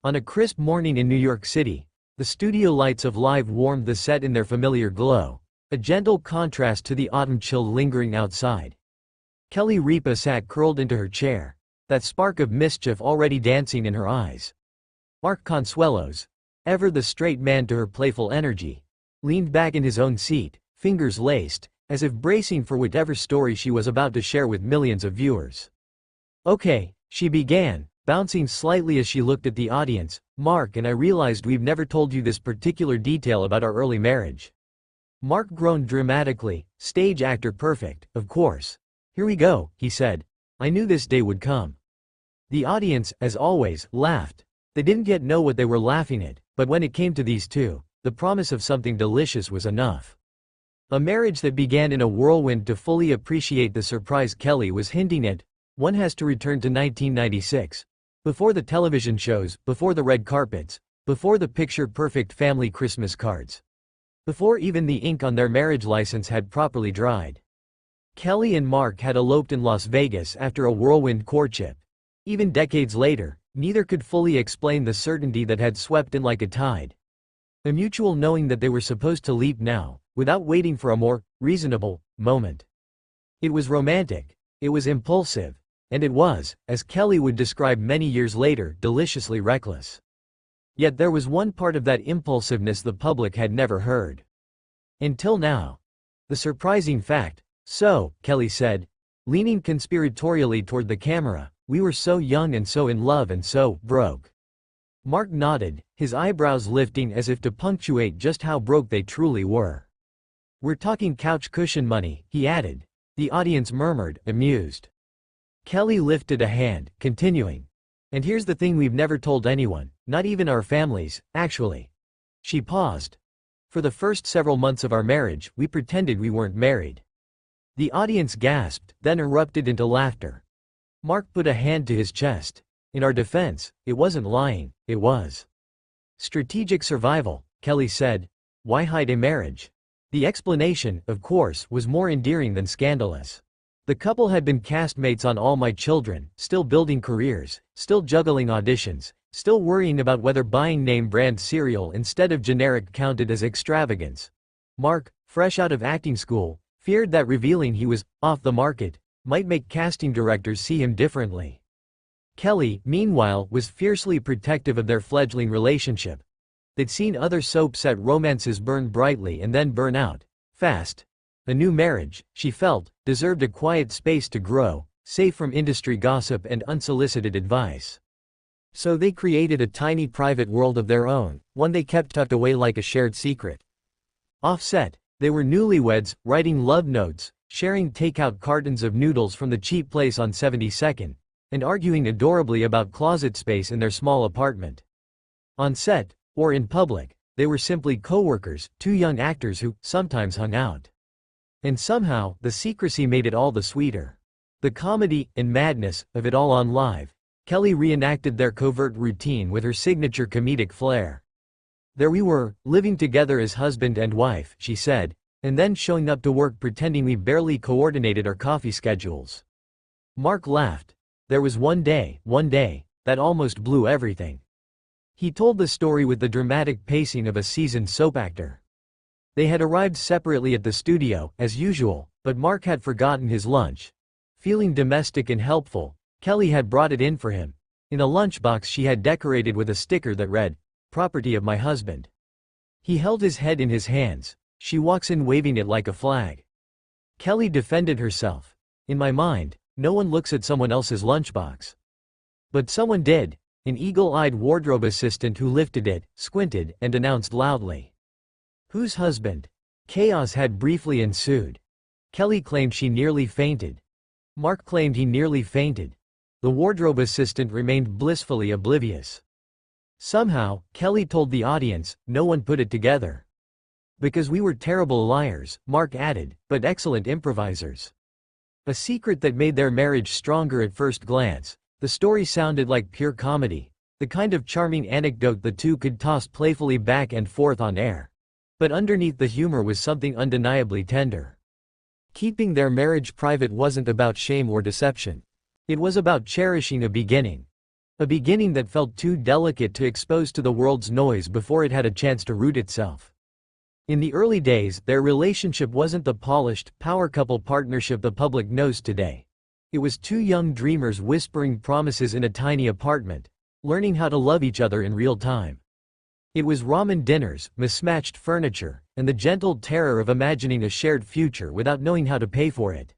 On a crisp morning in New York City, the studio lights of Live warmed the set in their familiar glow, a gentle contrast to the autumn chill lingering outside. Kelly Ripa sat curled into her chair, that spark of mischief already dancing in her eyes. Mark Consuelos, ever the straight man to her playful energy, leaned back in his own seat, fingers laced, as if bracing for whatever story she was about to share with millions of viewers. "Okay," she began, bouncing slightly as she looked at the audience. "Mark and I realized we've never told you this particular detail about our early marriage." Mark groaned dramatically, stage actor perfect, of course. "Here we go," he said. "I knew this day would come." The audience, as always, laughed. They didn't yet know what they were laughing at, but when it came to these two, the promise of something delicious was enough. A marriage that began in a whirlwind. To fully appreciate the surprise Kelly was hinting at, one has to return to 1996. Before the television shows, before the red carpets, before the picture-perfect family Christmas cards. Before even the ink on their marriage license had properly dried. Kelly and Mark had eloped in Las Vegas after a whirlwind courtship. Even decades later, neither could fully explain the certainty that had swept in like a tide. A mutual knowing that they were supposed to leap now, without waiting for a more reasonable moment. It was romantic, it was impulsive, and it was, as Kelly would describe many years later, deliciously reckless. Yet there was one part of that impulsiveness the public had never heard. Until now. The surprising fact. "So," Kelly said, leaning conspiratorially toward the camera, "we were so young and so in love and so broke." Mark nodded, his eyebrows lifting as if to punctuate just how broke they truly were. "We're talking couch cushion money," he added. The audience murmured, amused. Kelly lifted a hand, continuing. "And here's the thing we've never told anyone, not even our families, actually." She paused. "For the first several months of our marriage, we pretended we weren't married." The audience gasped, then erupted into laughter. Mark put a hand to his chest. "In our defense, it wasn't lying, it was strategic survival," Kelly said. "Why hide a marriage?" The explanation, of course, was more endearing than scandalous. The couple had been castmates on All My Children, still building careers, still juggling auditions, still worrying about whether buying name-brand cereal instead of generic counted as extravagance. Mark, fresh out of acting school, feared that revealing he was off the market might make casting directors see him differently. Kelly, meanwhile, was fiercely protective of their fledgling relationship. They'd seen other soap-set romances burn brightly and then burn out fast. A new marriage, she felt, deserved a quiet space to grow, safe from industry gossip and unsolicited advice. So they created a tiny private world of their own, one they kept tucked away like a shared secret. Off-set, they were newlyweds, writing love notes, sharing takeout cartons of noodles from the cheap place on 72nd, and arguing adorably about closet space in their small apartment. On set, or in public, they were simply co-workers, two young actors who sometimes hung out. And somehow, the secrecy made it all the sweeter. The comedy and madness of it all on Live, Kelly reenacted their covert routine with her signature comedic flair. "There we were, living together as husband and wife," she said, "and then showing up to work pretending we barely coordinated our coffee schedules." Mark laughed. "There was one day, that almost blew everything." He told the story with the dramatic pacing of a seasoned soap actor. They had arrived separately at the studio, as usual, but Mark had forgotten his lunch. Feeling domestic and helpful, Kelly had brought it in for him, in a lunchbox she had decorated with a sticker that read, "Property of my husband." He held his head in his hands. She walks in waving it like a flag. Kelly defended herself. "In my mind, no one looks at someone else's lunchbox." But someone did, an eagle-eyed wardrobe assistant who lifted it, squinted, and announced loudly. "Whose husband?" Chaos had briefly ensued. Kelly claimed she nearly fainted. Mark claimed he nearly fainted. The wardrobe assistant remained blissfully oblivious. Somehow, Kelly told the audience, no one put it together. "Because we were terrible liars," Mark added, "but excellent improvisers." A secret that made their marriage stronger at first glance. The story sounded like pure comedy, the kind of charming anecdote the two could toss playfully back and forth on air. But underneath the humor was something undeniably tender. Keeping their marriage private wasn't about shame or deception. It was about cherishing a beginning. A beginning that felt too delicate to expose to the world's noise before it had a chance to root itself. In the early days, their relationship wasn't the polished, power couple partnership the public knows today. It was two young dreamers whispering promises in a tiny apartment, learning how to love each other in real time. It was ramen dinners, mismatched furniture, and the gentle terror of imagining a shared future without knowing how to pay for it.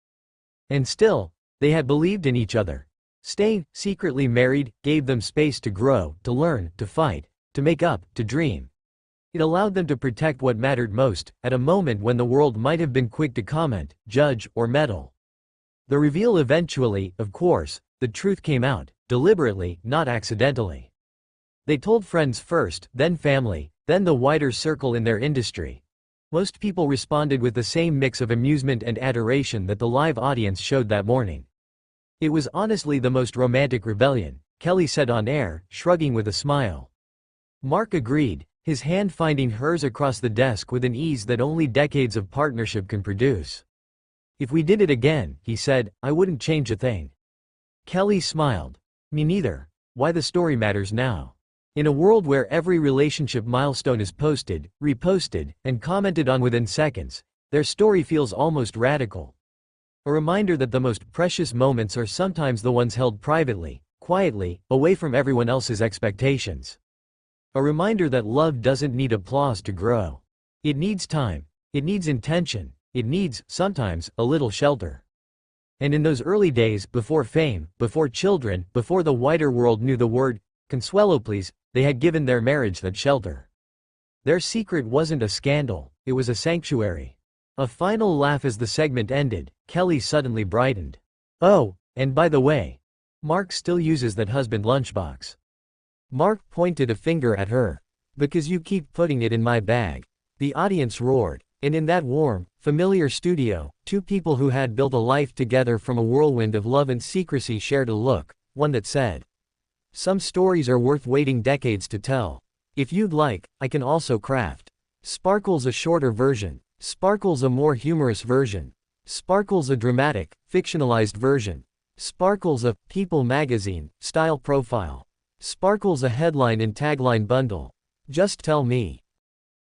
And still, they had believed in each other. Staying secretly married gave them space to grow, to learn, to fight, to make up, to dream. It allowed them to protect what mattered most, at a moment when the world might have been quick to comment, judge, or meddle. The reveal eventually, of course, the truth came out, deliberately, not accidentally. They told friends first, then family, then the wider circle in their industry. Most people responded with the same mix of amusement and adoration that the live audience showed that morning. It was honestly the most romantic rebellion, Kelly said on air, shrugging with a smile. Mark agreed, his hand finding hers across the desk with an ease that only decades of partnership can produce. If we did it again, he said, I wouldn't change a thing. Kelly smiled. Me neither. Why the story matters now. In a world where every relationship milestone is posted, reposted, and commented on within seconds, their story feels almost radical. A reminder that the most precious moments are sometimes the ones held privately, quietly, away from everyone else's expectations. A reminder that love doesn't need applause to grow. It needs time. It needs intention. It needs, sometimes, a little shelter. And in those early days, before fame, before children, before the wider world knew the word, Consuelo please, they had given their marriage that shelter. Their secret wasn't a scandal, it was a sanctuary. A final laugh as the segment ended, Kelly suddenly brightened. Oh, and by the way, Mark still uses that husband lunchbox. Mark pointed a finger at her. Because you keep putting it in my bag. The audience roared, and in that warm, familiar studio, two people who had built a life together from a whirlwind of love and secrecy shared a look, one that said, some stories are worth waiting decades to tell. If you'd like, I can also craft. Sparkle's a shorter version. Sparkle's a more humorous version. Sparkle's a dramatic, fictionalized version. Sparkle's a People magazine style profile. Sparkle's a headline and tagline bundle. Just tell me.